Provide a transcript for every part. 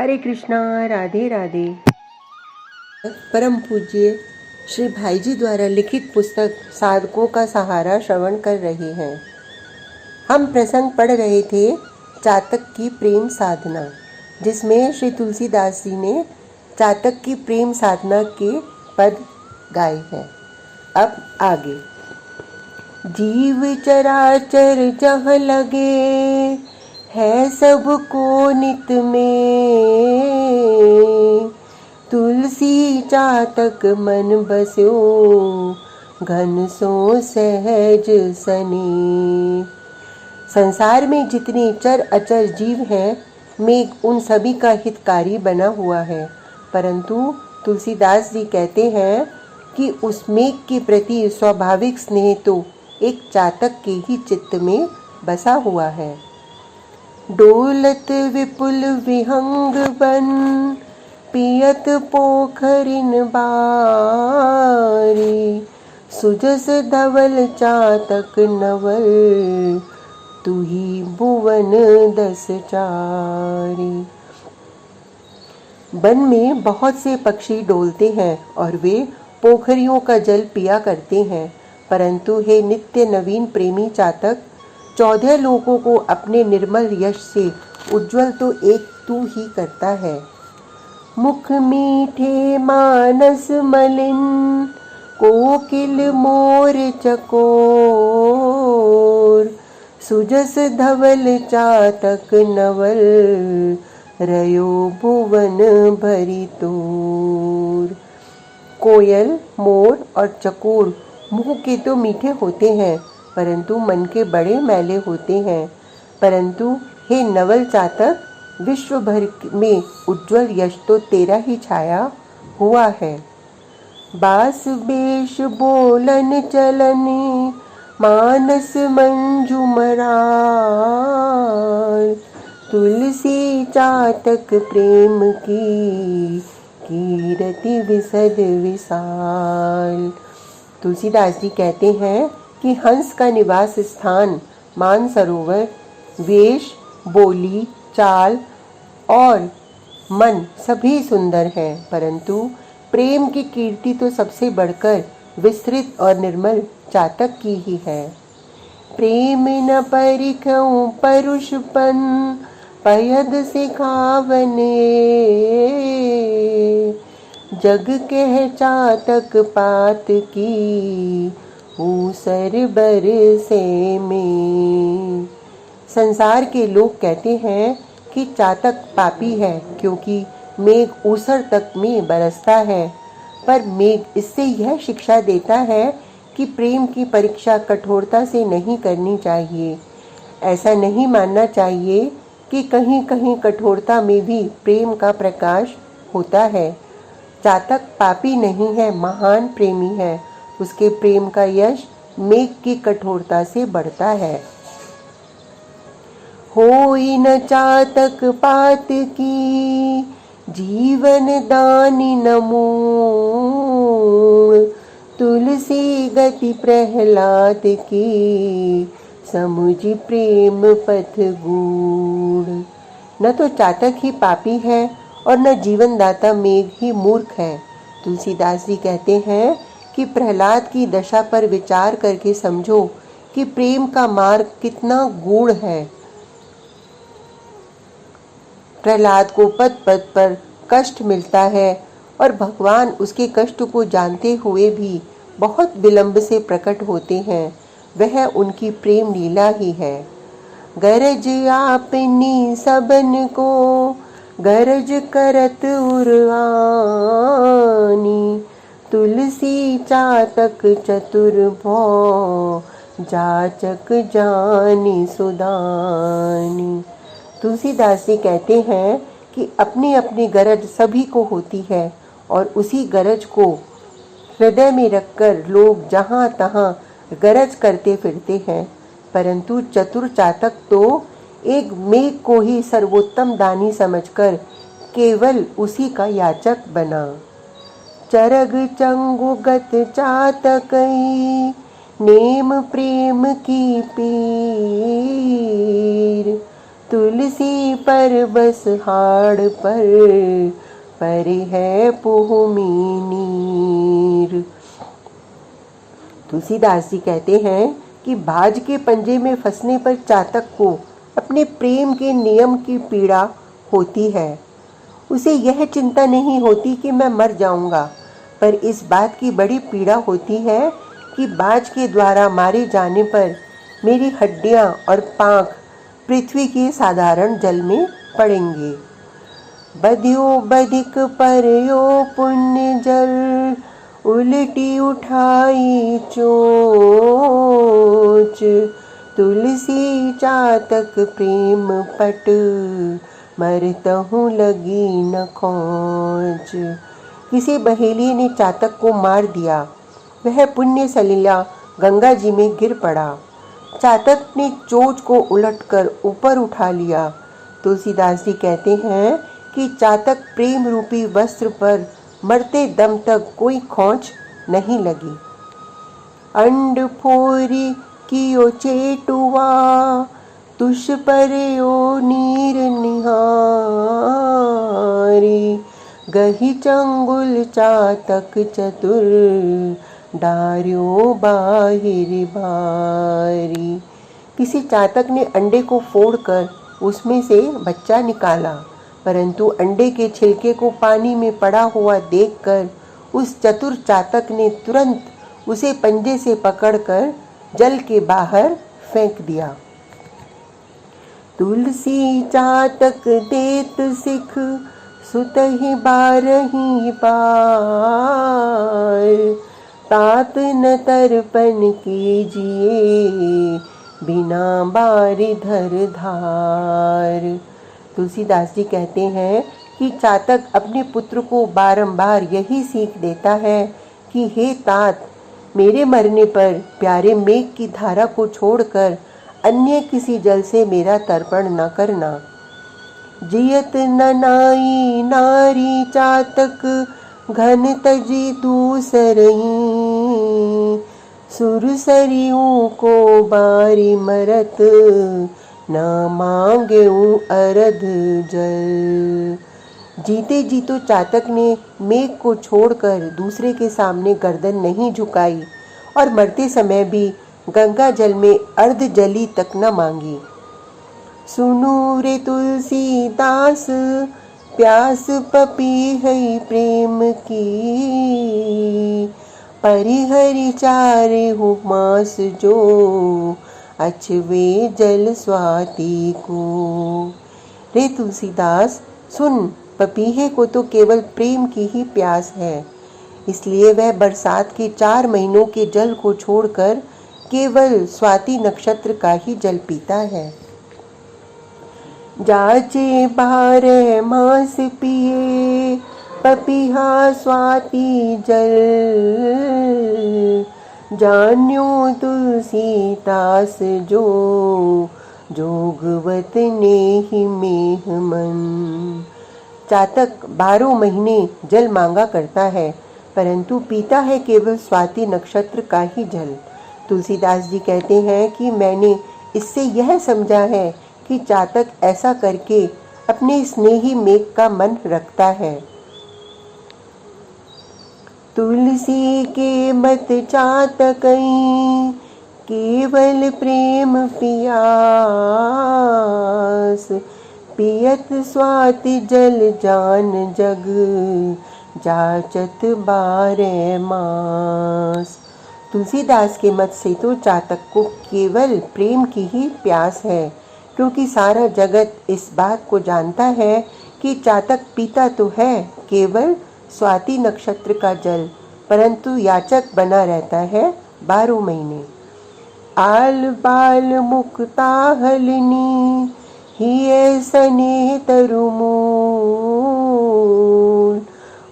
हरे कृष्णा, राधे राधे। परम पूज्य श्री भाई जी द्वारा लिखित पुस्तक साधकों का सहारा श्रवण कर रहे हैं। हम प्रसंग पढ़ रहे थे चातक की प्रेम साधना, जिसमें श्री तुलसीदास जी ने चातक की प्रेम साधना के पद गाए हैं। अब आगे। जीव चराचर जह लगे है सबको नित में, तुलसी चातक मन बस्यो घन सो सहज सने। संसार में जितने चर अचर जीव हैं, मेघ उन सभी का हितकारी बना हुआ है, परंतु तुलसीदास जी कहते हैं कि उस मेघ के प्रति स्वाभाविक स्नेह तो एक चातक के ही चित्त में बसा हुआ है। डोलत विपुल विहंग बन पियत पोखरिन बारी, सुजस धवल चातक नवल तुही भुवन दस चारी। वन में बहुत से पक्षी डोलते हैं और वे पोखरियों का जल पिया करते हैं, परंतु हे नित्य नवीन प्रेमी चातक, 14 लोगों को अपने निर्मल यश से उज्जवल तो एक तू ही करता है। मुख मीठे मानस मलिन कोकिल मोर चकोर, सुजस धवल चातक नवल रयो भुवन भरी तोर। कोयल, मोर और चकोर मुंह के तो मीठे होते हैं, परंतु मन के बड़े मैले होते हैं। परंतु हे नवल चातक, विश्व भर में उज्जवल यश तो तेरा ही छाया हुआ है। बास बेश बोलन चलनी मानस मंजुमरार, तुलसी चातक प्रेम की कीरति विसद विशाल। तुलसीदास जी कहते हैं कि हंस का निवास स्थान, मानसरोवर, वेश, बोली, चाल और मन सभी सुंदर हैं, परंतु प्रेम की कीर्ति तो सबसे बढ़कर विस्तृत और निर्मल चातक की ही है। प्रेम न परिखऊं परुषपन पयद सिखावने, जग कह चातक पात की ऊसर बर से में। संसार के लोग कहते हैं कि चातक पापी है, क्योंकि मेघ ऊसर तक में बरसता है, पर मेघ इससे यह शिक्षा देता है कि प्रेम की परीक्षा कठोरता से नहीं करनी चाहिए। ऐसा नहीं मानना चाहिए कि कहीं कहीं कठोरता में भी प्रेम का प्रकाश होता है। चातक पापी नहीं है, महान प्रेमी है। उसके प्रेम का यश मेघ की कठोरता से बढ़ता है। होई न चातक पात की जीवन दानी नमूल, तुलसी गति प्रहलाद की समुझ प्रेम पथ गूढ़। न तो चातक ही पापी है और न जीवनदाता मेघ ही मूर्ख है। तुलसीदास जी कहते हैं कि प्रहलाद की दशा पर विचार करके समझो कि प्रेम का मार्ग कितना गूढ़ है। प्रहलाद को पद पद पर कष्ट मिलता है और भगवान उसके कष्ट को जानते हुए भी बहुत विलंब से प्रकट होते हैं। वह उनकी प्रेम लीला ही है। गरज आपनी सबन को गरज करत उरआनी, तुलसी चातक चतुर भौ जाचक जानी सुदानी। तुलसीदास जी कहते हैं कि अपनी अपनी गरज सभी को होती है और उसी गरज को हृदय में रखकर लोग जहाँ तहाँ गरज करते फिरते हैं, परंतु चतुर चातक तो एक मेघ को ही सर्वोत्तम दानी समझकर केवल उसी का याचक बना। चरग चंगुगत चातकई नेम प्रेम की पीर, तुलसी पर बस हाड़ पर है पुहुमी नीर। तुलसीदास जी कहते हैं कि बाज के पंजे में फंसने पर चातक को अपने प्रेम के नियम की पीड़ा होती है। उसे यह चिंता नहीं होती कि मैं मर जाऊंगा, पर इस बात की बड़ी पीड़ा होती है कि बाज के द्वारा मारे जाने पर मेरी हड्डियां और पांख पृथ्वी के साधारण जल में पड़ेंगे। बधियो बधिक परयो पुण्य जल, उल्टी उठाई चोच। तुलसी चातक प्रेम पट, मरतहु लगी न खोज। किसी बहेली ने चातक को मार दिया। वह पुण्य सलिला गंगा जी में गिर पड़ा। चातक ने चोच को उलटकर ऊपर उठा लिया। तुलसीदास जी कहते हैं कि चातक प्रेम रूपी वस्त्र पर मरते दम तक कोई खोंच नहीं लगी। अंड फोरी कियो चेटुआ, तुष परयो नीर निहारी। गही चंगुल चातक चतुर, डार्यो बाहिर बारी। किसी चातक ने अंडे को फोड़कर उसमें से बच्चा निकाला, परंतु अंडे के छिलके को पानी में पड़ा हुआ देखकर उस चतुर चातक ने तुरंत उसे पंजे से पकड़कर जल के बाहर फेंक दिया। तुलसी चातक देत सिख, सुतहि बारही पार। तात न तर्पण कीजिए, बिना बारी धर धार। तुलसीदास जी कहते हैं कि चातक अपने पुत्र को बारंबार यही सीख देता है कि हे तात, मेरे मरने पर प्यारे मेघ की धारा को छोड़कर अन्य किसी जल से मेरा तर्पण न करना। जियत न नाई नारी चातक, घन तजी दूसरही। सुरसरियों को बारी मरत, न मांगे अरध जल। जीते जी तो चातक ने मेघ को छोड़कर दूसरे के सामने गर्दन नहीं झुकाई और मरते समय भी गंगा जल में अर्ध जली तक न मांगी। सुनो रे तुलसीदास, प्यास पपीहै प्रेम की। परिहरि चारे हो मास जो, अछवे जल स्वाति को। रे तुलसीदास सुन, पपीहे को तो केवल प्रेम की ही प्यास है, इसलिए वह बरसात के 4 महीनों के जल को छोड़कर केवल स्वाति नक्षत्र का ही जल पीता है। जाचे 12 मास पिए, पपीहा स्वाति जल। जान्यो तुलसीदास जो, जोगवत ने ही मेह मन। चातक 12 महीने जल मांगा करता है, परंतु पीता है केवल स्वाति नक्षत्र का ही जल। तुलसीदास जी कहते हैं कि मैंने इससे यह समझा है कि चातक ऐसा करके अपने स्नेही मेघ का मन रखता है। तुलसी के मत चातकई, केवल प्रेम पियास। पियत स्वाति जल जान जग, जाचत 12 मास। तुलसीदास के मत से तो चातक को केवल प्रेम की ही प्यास है, क्योंकि सारा जगत इस बात को जानता है कि चातक पीता तो है केवल स्वाति नक्षत्र का जल, परंतु याचक बना रहता है 12 महीने। आल बाल मुक्ता हलनी, हिय सने तरुमूल।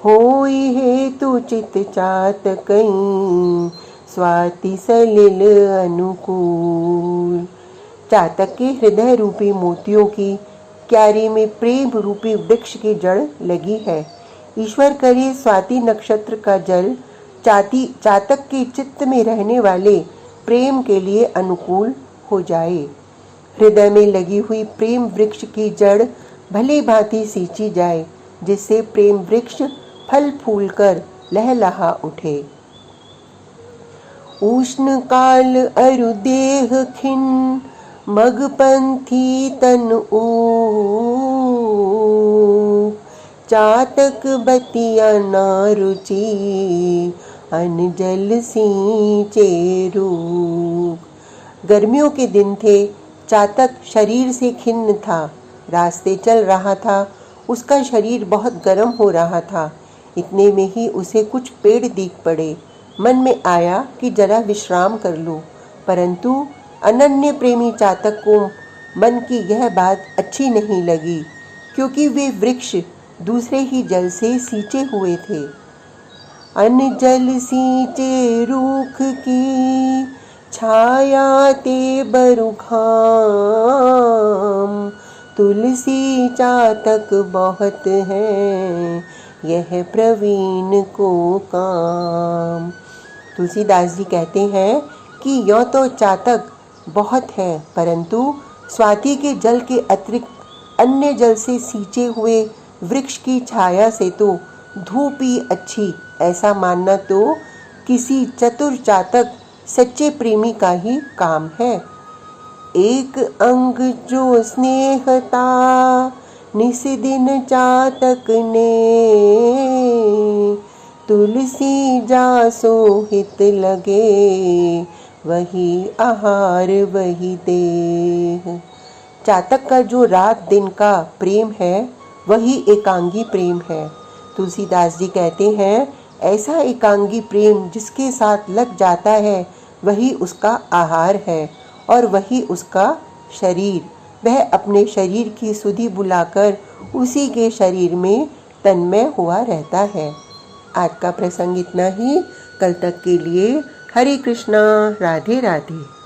होई हेतु चित चातकई, स्वाति सलिल अनुकूल। चातक के हृदय रूपी मोतियों की क्यारी में प्रेम रूपी वृक्ष की जड़ लगी है। ईश्वर करे स्वाति नक्षत्र का जल चातक के चित्त में रहने वाले प्रेम के लिए अनुकूल हो जाए। हृदय में लगी हुई प्रेम वृक्ष की जड़ भली भांति सींची जाए, जिससे प्रेम वृक्ष फल फूल कर लहलहा उठे। उष्ण काल अरु देह खिन्न, मगपंथी तन ऊख। चातक बतिया ना रुचि, अन्न जल सींचे रूख। गर्मियों के दिन थे। चातक शरीर से खिन्न था। रास्ते चल रहा था। उसका शरीर बहुत गर्म हो रहा था। इतने में ही उसे कुछ पेड़ दिख पड़े। मन में आया कि जरा विश्राम कर लूं, परंतु अनन्य प्रेमी चातक को मन की यह बात अच्छी नहीं लगी, क्योंकि वे वृक्ष दूसरे ही जल से सींचे हुए थे। अन्न जल सींचे रूख की, छाया ते बरु घाम। तुलसी चातक बहुत है, यह प्रवीण को काम। तुलसीदास जी कहते हैं कि यों तो चातक बहुत है, परंतु स्वाति के जल के अतिरिक्त अन्य जल से सींचे हुए वृक्ष की छाया से तो धूप ही अच्छी, ऐसा मानना तो किसी चतुर चातक सच्चे प्रेमी का ही काम है। एक अंग जो स्नेहता, निस दिन चातक ने। तुलसी जासो हित लगे, वही आहार वही देह। चातक का जो रात दिन का प्रेम है, वही एकांगी प्रेम है। तुलसीदास जी कहते हैं, ऐसा एकांगी प्रेम जिसके साथ लग जाता है, वही उसका आहार है और वही उसका शरीर। वह अपने शरीर की सुधि बुलाकर उसी के शरीर में तन्मय हुआ रहता है। आज का प्रसंग इतना ही। कल तक के लिए हरे कृष्णा, राधे राधे।